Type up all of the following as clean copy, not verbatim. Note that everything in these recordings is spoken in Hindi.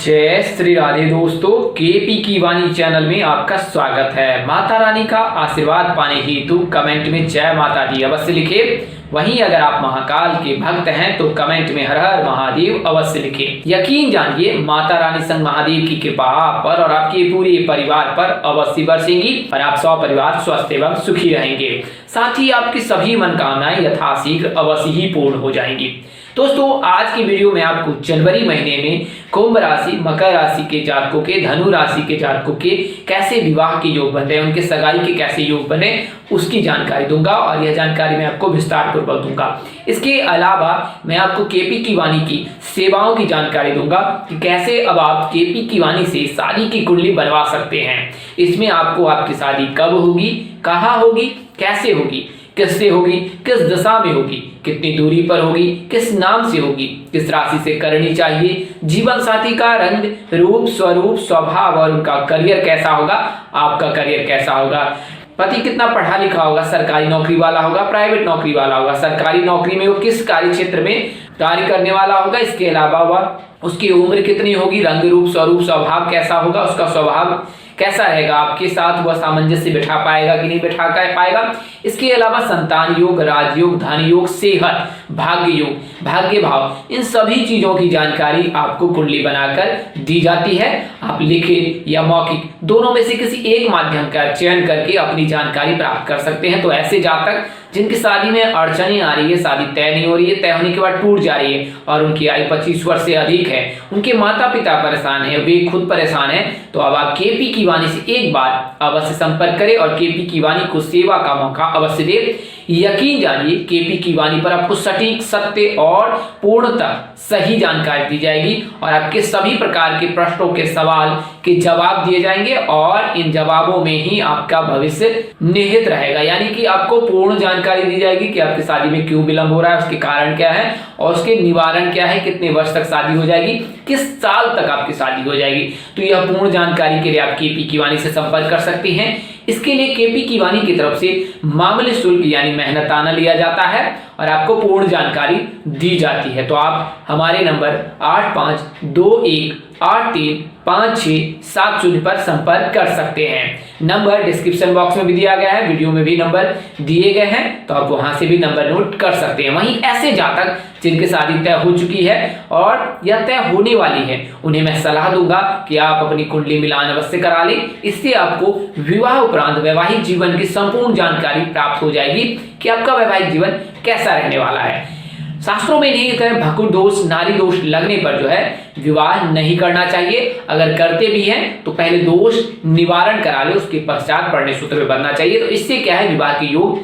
जय श्री राधे दोस्तों, केपी की वाणी चैनल में आपका स्वागत है। माता रानी का आशीर्वाद पाने हेतु कमेंट में जय माता दी अवश्य लिखे। वहीं अगर आप महाकाल के भक्त हैं तो कमेंट में हर हर महादेव अवश्य लिखे। यकीन जानिए माता रानी संग महादेव की कृपा आप पर और आपके पूरे परिवार पर अवश्य बरसेगी और आप सब परिवार स्वस्थ एवं सुखी रहेंगे। साथ ही आपकी सभी मनोकामनाएं यथाशीघ्र अवश्य ही पूर्ण हो जाएंगी। दोस्तों, आज की वीडियो में आपको जनवरी महीने में कुंभ राशि, मकर राशि के जातकों के, धनु राशि के जातकों के कैसे विवाह के योग बने, उनके सगाई के कैसे योग बने, उसकी जानकारी दूंगा और यह जानकारी मैं आपको विस्तार पूर्वक दूंगा। इसके अलावा मैं आपको केपी की वाणी की सेवाओं की जानकारी दूंगा कि कैसे अब आप केपी की वाणी से शादी की कुंडली बनवा सकते हैं। इसमें आपको आपकी शादी कब होगी, कहाँ होगी, कैसे होगी, किससे होगी, किस दिशा में होगी, कितनी दूरी पर होगी, किस नाम से होगी, किस राशि से करनी चाहिए, जीवन साथी का रंग, रूप, स्वरूप, स्वभाव और उनका करियर कैसा होगा, आपका करियर कैसा होगा, पति कितना पढ़ा लिखा होगा, सरकारी नौकरी वाला होगा, प्राइवेट नौकरी वाला होगा, सरकारी नौकरी में वो किस कार्य क्षेत्र में कार्य करने वाला होगा, इसके अलावा वह उसकी उम्र कितनी होगी, रंग, रूप, स्वरूप, स्वभाव कैसा होगा, उसका स्वभाव कैसा रहेगा, आपके साथ वह सामंजस्य बिठा पाएगा कि नहीं बिठा पाएगा। इसके अलावा संतान योग, राजयोग, धन योग, सेहत, भाग्य योग, भाग्य भाव, इन सभी चीजों की जानकारी आपको कुंडली बनाकर दी जाती है। आप लिखित या मौखिक दोनों में से किसी एक माध्यम का चयन करके अपनी जानकारी प्राप्त कर सकते हैं। तो ऐसे जातक जिनकी शादी में अड़चने आ रही है, शादी तय नहीं हो रही है, तय होने के बाद टूट जा रही है और उनकी आयु 25 वर्ष से अधिक है, उनके माता पिता परेशान है, वे खुद परेशान है, तो अब आप केपी की वाणी से एक बार अवश्य संपर्क करें और केपी की वाणी को सेवा का मौका अवश्य दे। यकीन जानिए केपी की वाणी पर आपको सटीक, सत्य और पूर्णतः सही जानकारी दी जाएगी और आपके सभी प्रकार के प्रश्नों के सवाल के जवाब दिए जाएंगे और इन जवाबों में ही आपका भविष्य निहित रहेगा। यानी कि आपको पूर्ण जानकारी दी जाएगी कि आपकी शादी में क्यों विलंब हो रहा है, उसके कारण क्या है और उसके निवारण क्या है, कितने वर्ष तक शादी हो जाएगी, किस साल तक आपकी शादी हो जाएगी। तो यह पूर्ण जानकारी के लिए आप केपी की वाणी से संपर्क कर सकती हैं। इसके लिए केपी की वाणी की तरफ से मामूली शुल्क यानी मेहनताना लिया जाता है और आपको पूर्ण जानकारी दी जाती है। तो आप हमारे नंबर 8521835670 पर संपर्क कर सकते हैं। नंबर डिस्क्रिप्शन बॉक्स में भी दिया गया है, वीडियो में भी नंबर दिए गए हैं, तो आप वहां से भी नंबर नोट कर सकते हैं। वहीं ऐसे जातक जिनकी शादी तय हो चुकी है और यह तय होने वाली है, उन्हें मैं सलाह दूंगा कि आप अपनी कुंडली मिलान अवश्य करा लें। इससे आपको विवाह उपरांत वैवाहिक जीवन की संपूर्ण जानकारी प्राप्त हो जाएगी कि आपका वैवाहिक जीवन कैसा रहने वाला है। शास्त्रों में निहित है भकुर दोष, नारी दोष लगने पर जो है विवाह नहीं करना चाहिए। अगर करते भी हैं तो पहले दोष निवारण करा ले, उसके पश्चात पढ़ने सूत्र में बनना चाहिए। तो इससे क्या है, विवाह के योग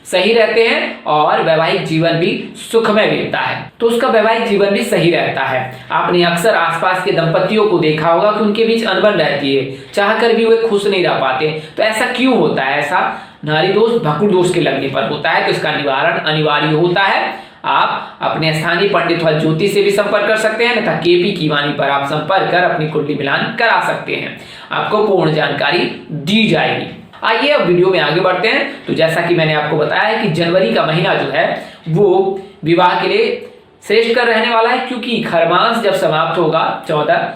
सही रहते हैं और वैवाहिक जीवन भी सुखमय बीतता है, तो उसका वैवाहिक जीवन भी सही रहता है। आपने अक्सर आसपास के दंपतियों को देखा होगा कि उनके बीच अनबन रहती है, चाहकर भी वे खुश नहीं रह पाते। तो ऐसा क्यों होता है? ऐसा नारी दोष, भकुर दोष के लगने पर होता है। तो इसका निवारण अनिवार्य होता है। आप अपने स्थानीय पंडित व ज्योतिष से भी संपर्क कर सकते हैं, तथा केपी की वाणी पर आप संपर्क कर अपनी कुंडली मिलान करा सकते हैं। आपको पूर्ण जानकारी दी जाएगी। आइए अब वीडियो में आगे बढ़ते हैं। तो जैसा कि मैंने आपको बताया है कि जनवरी का महीना जो है वो विवाह के लिए श्रेष्ठ कर रहने वाला है, क्योंकि खरमास जब समाप्त होगा 14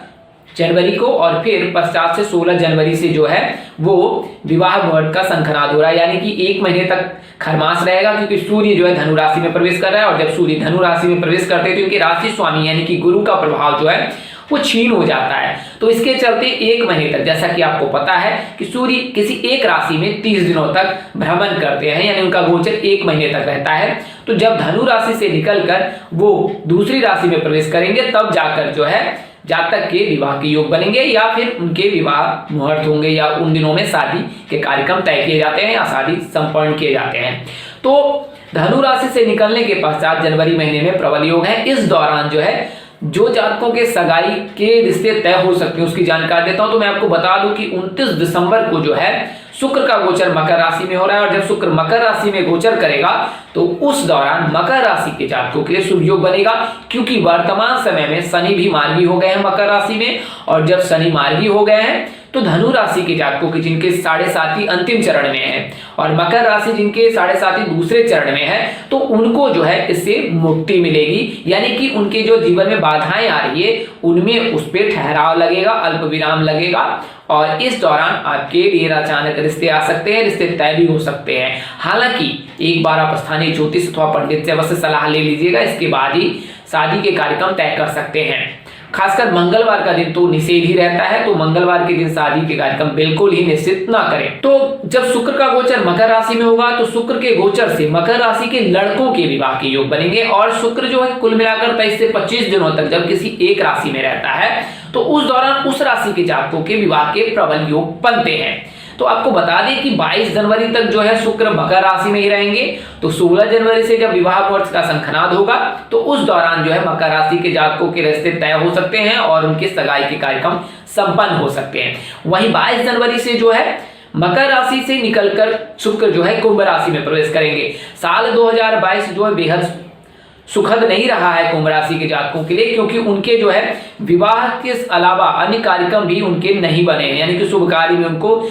जनवरी को और फिर पश्चात से 16 जनवरी से जो है वो विवाह मुहूर्त का शंखनाद हो रहा है। यानी कि एक महीने तक खरमास रहेगा, क्योंकि सूर्य जो है धनु राशि में प्रवेश कर रहा है और जब सूर्य धनु राशि में प्रवेश करते हैं तो इनके राशि स्वामी यानी कि गुरु का प्रभाव जो है वो क्षीण हो जाता है। तो इसके चलते एक महीने तक, जैसा कि आपको पता है कि सूर्य किसी एक राशि में 30 दिनों तक भ्रमण करते हैं, यानी उनका गोचर एक महीने तक रहता है। तो जब धनु राशि से निकलकर वो दूसरी राशि में प्रवेश करेंगे तब जाकर जो है जातक के विवाह के योग बनेंगे या फिर उनके विवाह मुहूर्त होंगे या उन दिनों में शादी के कार्यक्रम तय किए जाते हैं या शादी संपन्न किए जाते हैं। तो धनु राशि से निकलने के पश्चात जनवरी महीने में प्रबल योग है। इस दौरान जो है जो जातकों के सगाई के रिश्ते तय हो सकते हैं उसकी जानकारी देता हूं। तो मैं आपको बता दूं कि 29 दिसंबर को जो है शुक्र का गोचर मकर राशि में हो रहा है और जब शुक्र मकर राशि में गोचर करेगा तो उस दौरान मकर राशि के जातकों के लिए शुभ योग बनेगा, क्योंकि वर्तमान समय में शनि भी मार्गी हो गए हैं मकर राशि में और जब शनि मार्गी हो गए हैं तो धनु राशि के जातकों के जिनके 7.5 अंतिम चरण में है और मकर राशि जिनके 7.5 दूसरे चरण में है, तो उनको जो है इससे मुक्ति मिलेगी, यानी कि उनके जो जीवन में बाधाएं आ रही है उनमें उस पर ठहराव लगेगा, अल्प विराम लगेगा और इस दौरान आपके लिए अचानक रिश्ते आ सकते हैं, रिश्ते तय भी हो सकते हैं। हालांकि एक बार आप स्थानीय ज्योतिष अथवा पंडित से अवश्य सलाह ले लीजिएगा, इसके बाद ही शादी के कार्यक्रम तय कर सकते हैं। खासकर मंगलवार का दिन तो निषेध ही रहता है, तो मंगलवार के दिन शादी के कार्यक्रम बिल्कुल ही निश्चित ना करें। तो जब शुक्र का गोचर मकर राशि में होगा तो शुक्र के गोचर से मकर राशि के लड़कों के विवाह के योग बनेंगे और शुक्र जो है कुल मिलाकर 23 से 25 दिनों तक जब किसी एक राशि में रहता है तो उस दौरान उस राशि के जातकों के विवाह के प्रबल योग बनते हैं। तो आपको बता दें कि 22 जनवरी तक जो है शुक्र मकर राशि में ही रहेंगे, तो 16 जनवरी से जब विवाह वर्ष का शंखनाद होगा तो उस दौरान जो है मकर राशि के जातकों के रिश्ते तय हो सकते हैं और उनके सगाई के कार्यक्रम संपन्न हो सकते हैं। वहीं 22 जनवरी से जो है मकर राशि से निकलकर शुक्र जो है कुंभ राशि में प्रवेश करेंगे। साल 2022 जो है बेहद सुखद नहीं रहा है कुंभ राशि के जातकों के लिए, क्योंकि उनके जो है विवाह के अलावा अन्य कार्यक्रम भी उनके नहीं बने हैं, यानी कि शुभ कार्य में उनको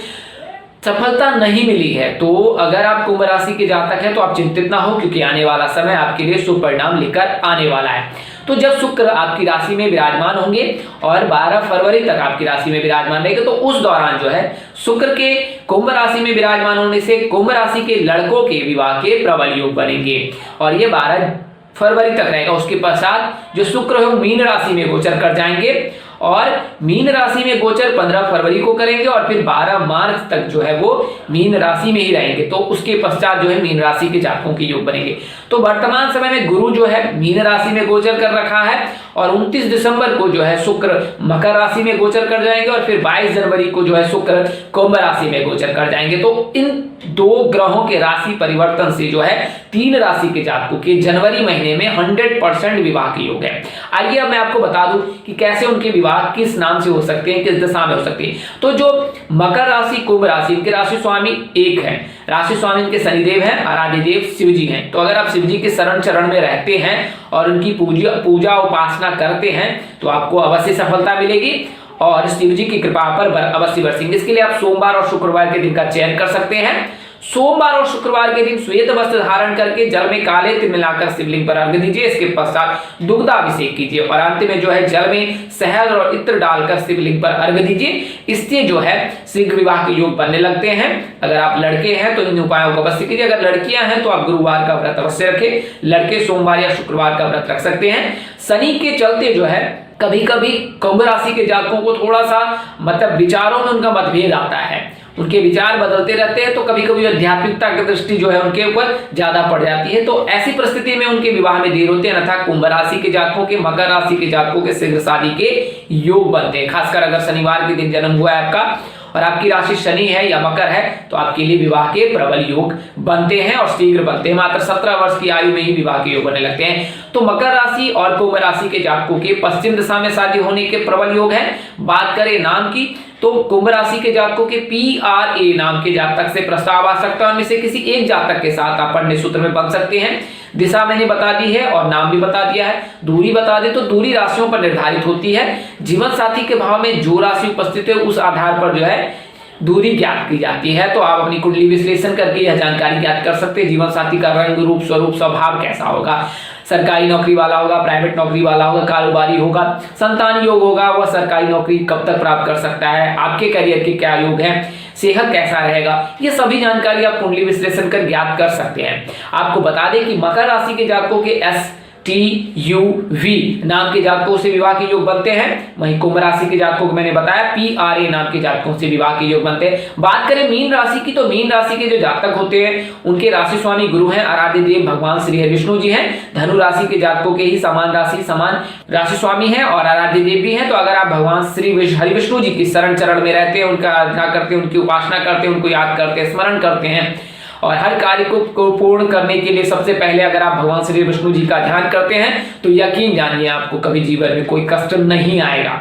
सफलता नहीं मिली है। तो अगर आप कुंभ राशि के जातक हैं तो आप चिंतित ना हो, क्योंकि आने वाला समय आपके लिए शुभ परिणाम लेकर आने वाला है। तो जब शुक्र आपकी राशि में विराजमान होंगे और 12 फरवरी तक आपकी राशि में विराजमान रहेंगे तो उस दौरान जो है शुक्र के कुंभ राशि में विराजमान होने से कुंभ राशि के लड़कों के विवाह के प्रबल योग बनेंगे और ये 12 फरवरी तक रहेगा। उसके पश्चात जो शुक्र है वो मीन राशि में गोचर कर जाएंगे और मीन राशि में गोचर 15 फरवरी को करेंगे और फिर 12 मार्च तक जो है वो मीन राशि में ही रहेंगे। तो उसके पश्चात जो है मीन राशि के जातकों के योग बनेंगे। तो वर्तमान समय में गुरु जो है मीन राशि में गोचर कर रखा है और 29 दिसंबर को जो है शुक्र मकर राशि में गोचर कर जाएंगे और फिर 22 जनवरी को जो है शुक्र कुंभ राशि में गोचर कर जाएंगे। तो इन दो ग्रहों के राशि परिवर्तन से जो है 3 राशि के जातकों के जनवरी महीने में 100% विवाह के योग है। आइए अब मैं आपको बता दूं कि कैसे उनके विवाह किस नाम से हो सकते हैं, किस दिशा में हो सकते हैं। तो जो मकर राशि कुंभ राशि इनके राशि स्वामी एक है, राशि स्वामी इनके शनिदेव हैं, आराध्य देव शिव जी हैं। तो अगर आप शिव जी के शरण चरण में रहते हैं और उनकी पूजा उपासना करते हैं तो आपको अवश्य सफलता मिलेगी और शिव जी की कृपा पर अवश्य बरसेंगे। इसके लिए आप सोमवार और शुक्रवार के दिन का चयन कर सकते हैं। सोमवार और शुक्रवार के दिन श्वेत वस्त्र धारण करके जल में काले तिल मिलाकर शिवलिंग पर अर्घ्य दीजिए। इसके पश्चात दुग्धाभिषेक कीजिए और अंत में जो है जल में शहद और इत्र डालकर शिवलिंग पर अर्घ्य दीजिए। इससे जो है शीघ्र विवाह के योग बनने लगते हैं। अगर आप लड़के हैं तो इन उपायों को अवश्य कीजिए। अगर लड़कियां हैं तो आप गुरुवार का व्रत अवश्य रखें। लड़के सोमवार या शुक्रवार का व्रत रख सकते हैं। शनि के चलते जो है कभी कभी कुंभ राशि के जातकों को थोड़ा सा मतलब विचारों में उनका मतभेद आता है, उनके विचार बदलते रहते हैं, तो कभी कभी आध्यात्मिकता की दृष्टि जो है उनके ऊपर ज्यादा पड़ जाती है। तो ऐसी परिस्थिति में उनके विवाह में देर होती है, अन्यथा कुंभ राशि के जातकों के मकर राशि के जातकों के शीघ्र शादी के योग बनते हैं। खासकर अगर शनिवार के दिन जन्म हुआ है आपका और आपकी राशि शनि है या मकर है तो आपके लिए विवाह के प्रबल योग बनते हैं और शीघ्र बनते हैं। मात्र 17 वर्ष की आयु में ही विवाह के योग बनने लगते हैं। तो मकर राशि और कुंभ राशि के जातकों के पश्चिम दिशा में शादी होने के प्रबल योग है। बात करें नाम की तो कुंभ राशि के जातकों के PRA नाम के जातक से प्रस्ताव आ सकता है। उनमें से किसी एक जातक के साथ आप पढ़ने सूत्र में बन सकते हैं। दिशा मैंने बता दी है और नाम भी बता दिया है। दूरी बता दे तो दूरी राशियों पर निर्धारित होती है। जीवन साथी के भाव में जो राशि उपस्थित है उस आधार पर जो है दूरी ज्ञात की जाती है। तो आप अपनी कुंडली विश्लेषण करके यह जानकारी ज्ञात कर सकते हैं। जीवन साथी का रंग रूप स्वरूप स्वभाव कैसा होगा, सरकारी नौकरी वाला होगा, प्राइवेट नौकरी वाला होगा, कारोबारी होगा, संतान योग होगा, वह सरकारी नौकरी कब तक प्राप्त कर सकता है, आपके करियर के क्या योग हैं, सेहत कैसा रहेगा, ये सभी जानकारी आप कुंडली विश्लेषण कर ज्ञात कर सकते हैं। आपको बता दें कि मकर राशि के जातकों के STUV नाम के जातकों से विवाह के योग बनते हैं। वहीं कुंभ राशि के जातकों को मैंने बताया PRA नाम के जातकों से विवाह के योग बनते हैं। बात करें मीन राशि की तो मीन राशि के जो जातक होते हैं उनके राशि स्वामी गुरु हैं, आराध्य देव भगवान श्री हरि विष्णु जी हैं। धनु राशि के जातकों के ही समान राशि स्वामी हैं और आराध्य देव भी हैं। तो अगर आप भगवान श्री हरि विष्णु जी की शरण चरण में रहते हैं, उनका आराधना करते हैं, उनकी उपासना करते हैं, उनको याद करते हैं, स्मरण करते हैं और हर कार्य को पूर्ण करने के लिए सबसे पहले अगर आप भगवान श्री विष्णु जी का ध्यान करते हैं तो यकीन जानिए आपको कभी जीवन में कोई कष्ट नहीं आएगा।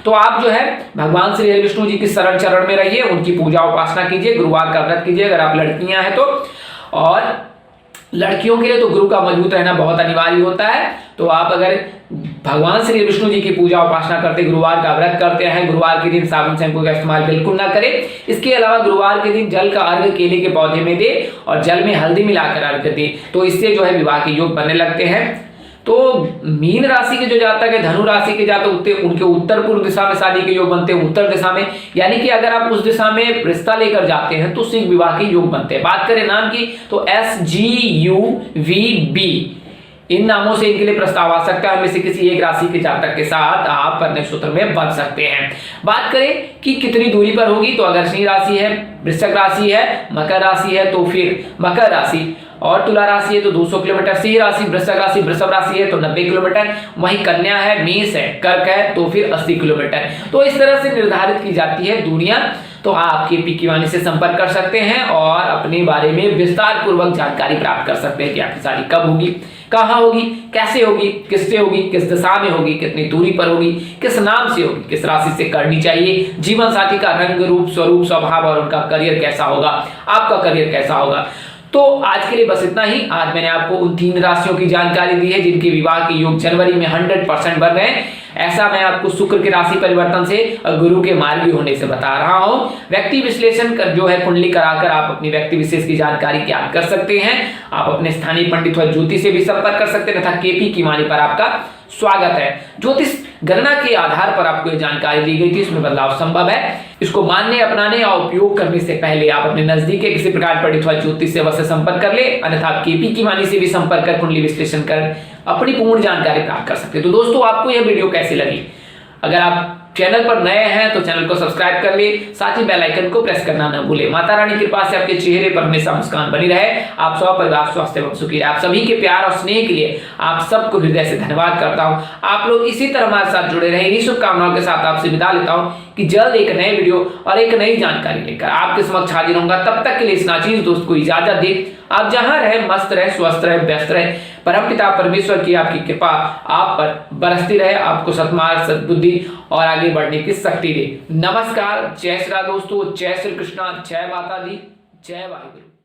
तो आप जो है भगवान श्री हरि विष्णु जी की शरण चरण में रहिए, उनकी पूजा उपासना कीजिए, गुरुवार का व्रत कीजिए अगर आप लड़कियां हैं तो। और लड़कियों के लिए तो गुरु का मजबूत रहना बहुत अनिवार्य होता है। तो आप अगर भगवान श्री विष्णु जी की पूजा उपासना करते, गुरुवार का व्रत करते हैं, गुरुवार के दिन साबुन शैम्पू का इस्तेमाल बिल्कुल ना करें। इसके अलावा गुरुवार के दिन जल का अर्घ केले के पौधे में दे और जल में हल्दी मिलाकर अर्घ दे, तो इससे जो है विवाह के योग बनने लगते हैं। तो मीन राशि के जो जातक है, धनु राशि के जातक होते हैं, उनके उत्तर पूर्व दिशा में शादी के योग बनते हैं, उत्तर दिशा में, यानी कि अगर आप उस दिशा में रिश्ता लेकर जाते हैं तो शीघ्र विवाह के योग बनते हैं। बात करें नाम की तो SGUVB इन नामों से इनके लिए प्रस्ताव आ सकता है। इनमें से किसी एक राशि के जातक के साथ आप परिणय सूत्र में बन सकते हैं। बात करें कि कितनी दूरी पर होगी, तो अगर सिंह राशि है, वृश्चिक राशि है, मकर राशि है तो फिर मकर राशि, और तुला राशि है तो 200 किलोमीटर, सिंह राशि, वृश्चिक राशि, वृषभ राशि है तो 90 किलोमीटर, वहीं कन्या है, मेष है, कर्क है तो फिर 80 किलोमीटर। तो इस तरह से निर्धारित की जाती है दूरियां। तो आप केपी की वाणी से संपर्क कर सकते हैं और अपने बारे में विस्तार पूर्वक जानकारी प्राप्त कर सकते हैं कि आपकी शादी कब होगी, कहाँ होगी, कैसे होगी, किससे होगी, किस दिशा में होगी, कितनी दूरी पर होगी, किस नाम से होगी, किस राशि से करनी चाहिए, जीवन साथी का रंग रूप स्वरूप स्वभाव और उनका करियर कैसा होगा, आपका करियर कैसा होगा। तो आज के लिए बस इतना ही। आज मैंने आपको उन 3 राशियों की जानकारी दी है जिनके विवाह के योग जनवरी में 100% बन रहे हैं। ऐसा मैं आपको शुक्र के राशि परिवर्तन से और गुरु के मार्गी होने से बता रहा हूं। व्यक्ति विश्लेषण कर जो है कुंडली कराकर आप अपनी व्यक्ति विशेष की जानकारी ज्ञात कर सकते हैं। आप अपने स्थानीय पंडित व ज्योतिष से भी संपर्क कर सकते हैं तथा केपी की वाणी पर आपका स्वागत है। ज्योतिष गणना के आधार पर आपको ये जानकारी दी गई थी, इसमें बदलाव संभव है। इसको मानने, अपनाने और उपयोग करने से पहले आप अपने नजदीक के किसी प्रकार पंडित व ज्योतिष सेवा से संपर्क कर ले, अन्यथा आप केपी की वाणी से भी संपर्क कर कुंडली विश्लेषण कर अपनी पूर्ण जानकारी प्राप्त कर सकते हैं। तो दोस्तों, आपको यह वीडियो कैसी लगी? अगर आप चैनल पर नए हैं तो चैनल को सब्सक्राइब कर ले, साथ ही बेल आइकन को प्रेस करना न भूले। माता रानी की कृपा से आपके चेहरे पर हमेशा मुस्कान बनी रहे। आप सब परिवार स्वस्थ एवं सुखी रहे। आप सभी के प्यार और स्नेह के लिए आप सबको हृदय से धन्यवाद करता हूं। आप लोग इसी तरह हमारे साथ जुड़े रहे। इन्हीं शुभकामनाओं के साथ आपसे विदा लेता हूं कि जल्द एक नए वीडियो और एक नई जानकारी लेकर आपके समक्ष हाजिर होऊंगा। तब तक के लिए इस नाचीज दोस्त को इजाजत दे। आप जहां रहे मस्त रहे, स्वस्थ रहे, व्यस्त रहे। परमपिता परमेश्वर की आपकी कृपा आप पर बरसती रहे, आपको सद्मार्ग, सद्बुद्धि और आगे बढ़ने की शक्ति दे। नमस्कार, जय श्री राम दोस्तों, जय श्री कृष्णा, जय माता दी, जय वाहिगुरु।